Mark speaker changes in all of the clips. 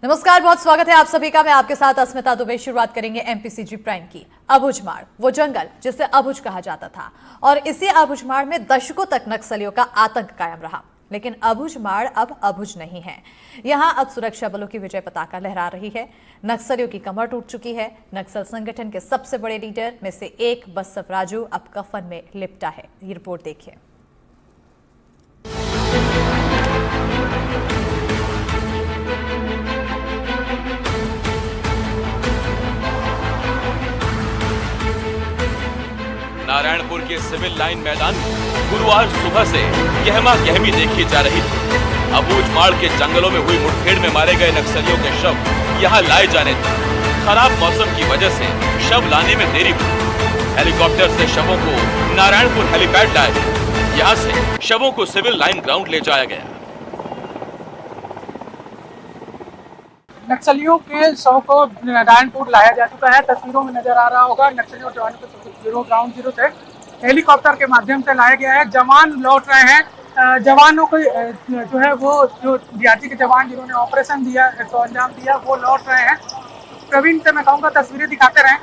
Speaker 1: नमस्कार, बहुत स्वागत है आप सभी का। मैं आपके साथ अस्मिता दुबे। शुरुआत करेंगे एमपीसीजी प्राइम की। अबुझमाड़, वो जंगल जिसे अबुझ कहा जाता था, और इसी अबुझमाड़ में दशकों तक नक्सलियों का आतंक कायम रहा। लेकिन अबुझमाड़ अब अबुझ नहीं है। यहां अब सुरक्षा बलों की विजय पताका लहरा रही है। नक्सलियों की कमर टूट चुकी है। नक्सल संगठन के सबसे बड़े लीडर में से एक बसव राजू अब कफन में लिपटा है। ये रिपोर्ट देखिए।
Speaker 2: नारायणपुर के सिविल लाइन मैदान में गुरुवार सुबह से गहमा गहमी देखी जा रही थी। अबुझमाड़ के जंगलों में हुई मुठभेड़ में मारे गए नक्सलियों के शव यहां लाए जाने थे। खराब मौसम की वजह से शव लाने में देरी हुई। हेलीकॉप्टर से शवों को नारायणपुर हेलीपैड लाया गया। यहां से शवों को सिविल लाइन ग्राउंड ले जाया गया।
Speaker 3: नक्सलियों के शव को नारायणपुर लाया जा चुका है। तस्वीरों में नजर आ रहा होगा, नक्सलियों जवानों को ग्राउंड जीरो से हेलीकॉप्टर के माध्यम से लाया गया है। जवान लौट रहे हैं। जवानों को जो है वो जो डीआरजी के जवान जिन्होंने ऑपरेशन दिया तो अंजाम दिया, वो लौट रहे हैं। प्रवीण से मैं कहूँगा तस्वीरें दिखाते रहें।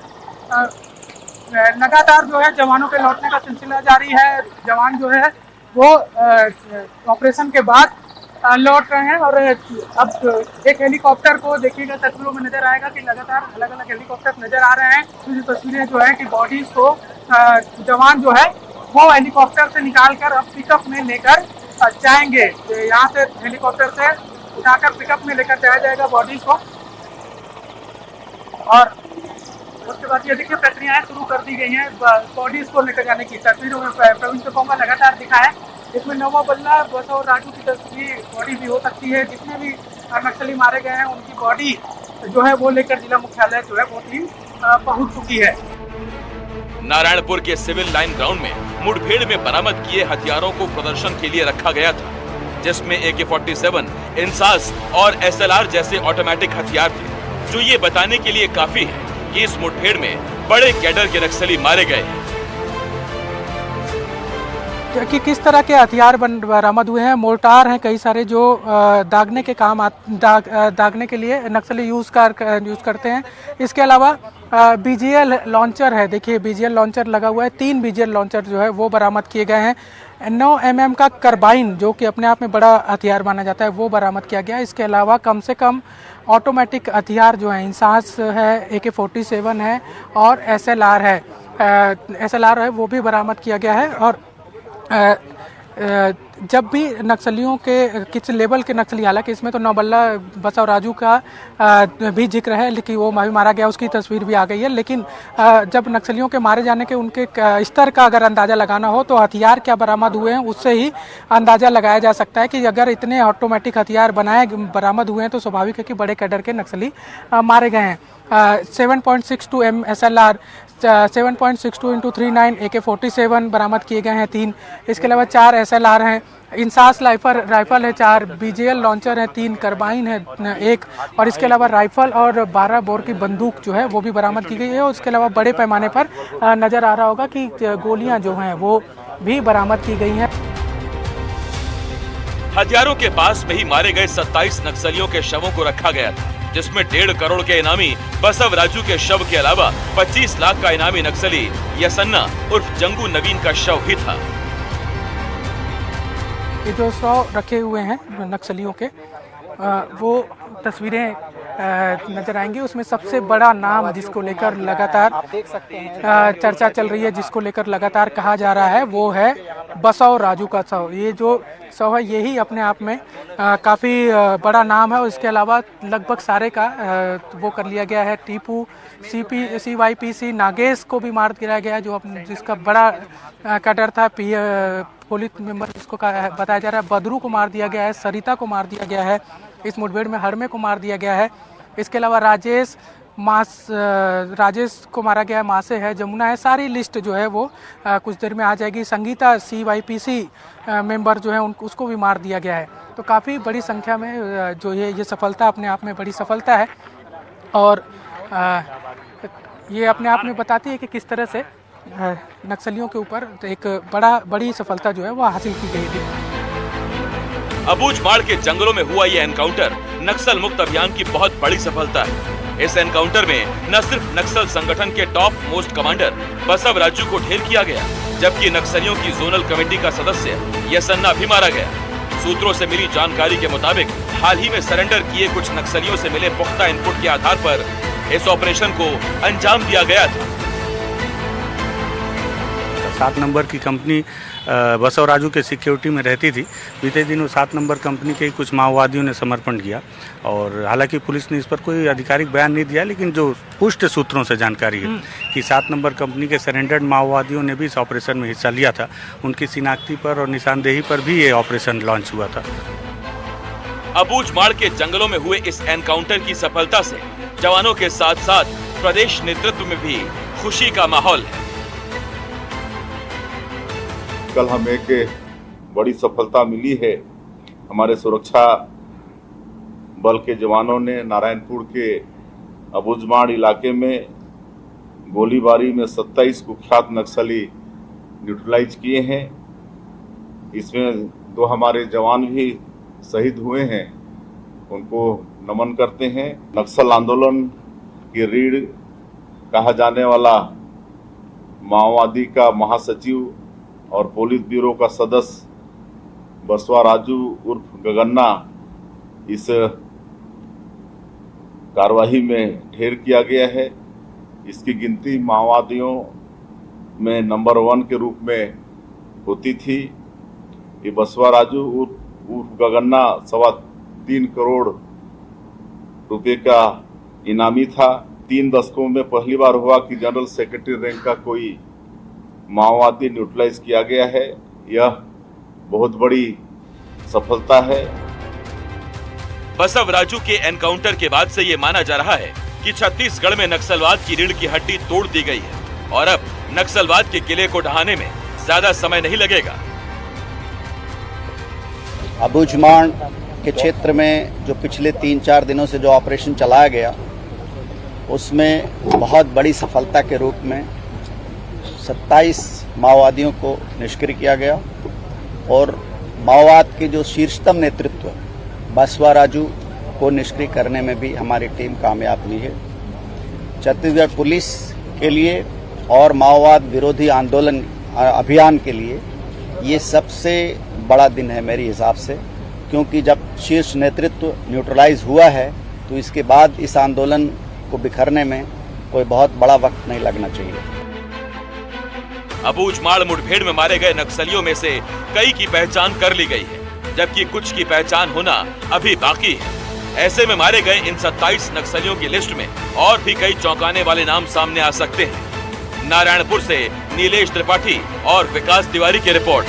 Speaker 3: लगातार जो है जवानों के लौटने का सिलसिला जारी है। जवान जो है वो ऑपरेशन के बाद लौट रहे हैं। और अब एक हेलीकॉप्टर को देखिएगा, तस्वीरों में नजर आएगा कि लगातार अलग अलग हेलीकॉप्टर नजर आ रहे हैं। कुछ तस्वीरें जो है कि बॉडीज को जवान जो है वो हेलीकॉप्टर से निकालकर अब पिकअप में लेकर जाएंगे। यहाँ से हेलीकॉप्टर से उठाकर पिकअप में लेकर जाया जाएगा बॉडीज को, और उसके बाद ये देखिए प्रक्रियाएं शुरू कर दी गई हैं बॉडीज को लेकर जाने की। तस्वीरों में प्रवीण से कहूँगा लगातार दिखाएं। इसमें नवा बल्ला बसव राजू की तस्वीर बॉडी भी हो सकती है। जितने भी नक्सली मारे गए हैं उनकी बॉडी जो है वो लेकर जिला मुख्यालय जो है वो टीम पहुंच चुकी है।
Speaker 2: नारायणपुर के सिविल लाइन ग्राउंड में मुठभेड़ में बरामद किए हथियारों को प्रदर्शन के लिए रखा गया था, जिसमें AK-47, इंसास और SLR जैसे ऑटोमेटिक हथियार थे, जो ये बताने के लिए काफी है कि इस मुठभेड़ में बड़े कैडर के नक्सली मारे गए हैं।
Speaker 3: कि किस तरह के हथियार बरामद हुए हैं। मोर्टार हैं कई सारे जो दागने के काम दागने के लिए नक्सली यूज़ करते हैं। इसके अलावा BGL लॉन्चर है। देखिए BGL लॉन्चर लगा हुआ है। 3 BGL लॉन्चर जो है वो बरामद किए गए हैं। 9 mm का कार्बाइन जो कि अपने आप में बड़ा हथियार माना जाता है वो बरामद किया गया है। इसके अलावा कम से कम ऑटोमेटिक हथियार जो है इंसास है, AK-47 है और SLR है वो भी बरामद किया गया है। और जब भी नक्सलियों के किस लेवल के नक्सली, हालांकि इसमें तो नौबल्ला बसव राजू का भी जिक्र है, लेकिन वो भी मारा गया, उसकी तस्वीर भी आ गई है। लेकिन जब नक्सलियों के मारे जाने के उनके स्तर का अगर अंदाज़ा लगाना हो तो हथियार क्या बरामद हुए हैं उससे ही अंदाज़ा लगाया जा सकता है कि अगर इतने ऑटोमेटिक हथियार बरामद हुए हैं तो स्वाभाविक है कि बड़े कैडर के नक्सली मारे गए हैं। 7.62 M SLR, 7.62 × 39 AK-47 बरामद किए गए हैं 3। इसके अलावा 4 SLR हैं, इंसास राइफल है 4, BGL लॉन्चर है 3, कार्बाइन है 1, और इसके अलावा राइफल और 12 बोर की बंदूक जो है वो भी बरामद की गई है। और इसके अलावा बड़े पैमाने पर नज़र आ रहा होगा कि गोलियां जो हैं वो भी बरामद की गई हैं।
Speaker 2: हथियारों के पास में ही मारे गए 27 नक्सलियों के शवों को रखा गया था, जिसमें 1.5 करोड़ के इनामी बसव राजू के शव के अलावा 25 लाख का इनामी नक्सली यसन्ना उर्फ जंगू नवीन का शव भी था।
Speaker 3: ये जो शव रखे हुए हैं नक्सलियों के वो तस्वीरें नजर आएंगी। उसमें सबसे बड़ा नाम जिसको लेकर लगातार चर्चा चल रही है, जिसको लेकर लगातार कहा जा रहा है, वो है बसव राजू का शव। ये जो शव है यही अपने आप में काफ़ी बड़ा नाम है। और इसके अलावा लगभग सारे का वो कर लिया गया है। टीपू CYPC नागेश को भी मार गिराया गया है, जो जिसका बड़ा कैडर था। पुलिस मेंबर जिसको बताया जा रहा है। बदरू को मार दिया गया है, सरिता को मार दिया गया है इस मुठभेड़ में, हरमे को मार दिया गया है। इसके अलावा राजेश को मारा गया है, मासे है, जमुना है। सारी लिस्ट जो है वो कुछ देर में आ जाएगी। संगीता CYPC मेंबर जो है उसको भी मार दिया गया है। तो काफ़ी बड़ी संख्या में जो ये सफलता अपने आप में बड़ी सफलता है, और ये अपने आप में बताती है कि किस तरह से नक्सलियों के ऊपर एक बड़ी सफलता जो है वो हासिल की गई थी।
Speaker 2: अबुझमाड़ के जंगलों में हुआ यह एनकाउंटर नक्सल मुक्त अभियान की बहुत बड़ी सफलता है। इस एनकाउंटर में न सिर्फ नक्सल संगठन के top most commander Basava Raju को ढेर किया गया, जबकि नक्सलियों की जोनल कमेटी का सदस्य यसन्ना भी मारा गया। सूत्रों से मिली जानकारी के मुताबिक हाल ही में सरेंडर किए कुछ नक्सलियों से मिले पुख्ता इनपुट के आधार पर इस ऑपरेशन को अंजाम दिया गया था।
Speaker 4: 7 नंबर की कंपनी बसव राजू के सिक्योरिटी में रहती थी। बीते दिनों 7 नंबर कंपनी के कुछ माओवादियों ने समर्पण किया और हालांकि पुलिस ने इस पर कोई आधिकारिक बयान नहीं दिया, लेकिन जो पुष्ट सूत्रों से जानकारी है कि 7 नंबर कंपनी के सरेंडर्ड माओवादियों ने भी इस ऑपरेशन में हिस्सा लिया था। उनकी शिनाख्ती पर और निशानदेही पर भी ये ऑपरेशन लॉन्च हुआ था।
Speaker 2: अबूझमाड़ के जंगलों में हुए इस एनकाउंटर की सफलता से जवानों के साथ साथ प्रदेश नेतृत्व में भी खुशी का माहौल है।
Speaker 5: कल हमें एक बड़ी सफलता मिली है। हमारे सुरक्षा बल के जवानों ने नारायणपुर के अबूझमाड़ इलाके में गोलीबारी में 27 कुख्यात नक्सली न्यूट्रलाइज किए हैं। इसमें 2 हमारे जवान भी शहीद हुए हैं, उनको नमन करते हैं। नक्सल आंदोलन की रीढ़ कहा जाने वाला माओवादी का महासचिव और पुलिस ब्यूरो का सदस्य बसवा राजू उर्फ गगन्ना इस कार्यवाही में ढेर किया गया है। इसकी गिनती माओवादियों में नंबर 1 के रूप में होती थी। ये बसवा राजू उर्फ गगन्ना 3.25 करोड़ रुपए का इनामी था। 3 दशकों में पहली बार हुआ कि जनरल सेक्रेटरी रैंक का कोई माओवादी न्यूट्रलाइज किया गया है। यह बहुत बड़ी सफलता है।
Speaker 2: बसव राजू के एनकाउंटर के बाद से ये माना जा रहा है कि छत्तीसगढ़ में नक्सलवाद की रीढ़ की हड्डी तोड़ दी गई है और अब नक्सलवाद के किले को ढहाने में ज्यादा समय नहीं लगेगा।
Speaker 6: अबूझमाड़ के क्षेत्र में जो पिछले 3-4 दिनों से जो ऑपरेशन चलाया गया, उसमें बहुत बड़ी सफलता के रूप में 27 माओवादियों को निष्क्रिय किया गया और माओवाद के जो शीर्षतम नेतृत्व बसवा राजू को निष्क्रिय करने में भी हमारी टीम कामयाब हुई है। छत्तीसगढ़ पुलिस के लिए और माओवाद विरोधी आंदोलन अभियान के लिए ये सबसे बड़ा दिन है मेरे हिसाब से, क्योंकि जब शीर्ष नेतृत्व न्यूट्रलाइज हुआ है तो इसके बाद इस आंदोलन को बिखरने में कोई बहुत बड़ा वक्त नहीं लगना चाहिए।
Speaker 2: अबूझमाड़ मुठभेड़ में मारे गए नक्सलियों में से कई की पहचान कर ली गई है, जबकि कुछ की पहचान होना अभी बाकी है। ऐसे में मारे गए इन 27 नक्सलियों की लिस्ट में और भी कई चौंकाने वाले नाम सामने आ सकते हैं। नारायणपुर से नीलेश त्रिपाठी और विकास तिवारी की रिपोर्ट।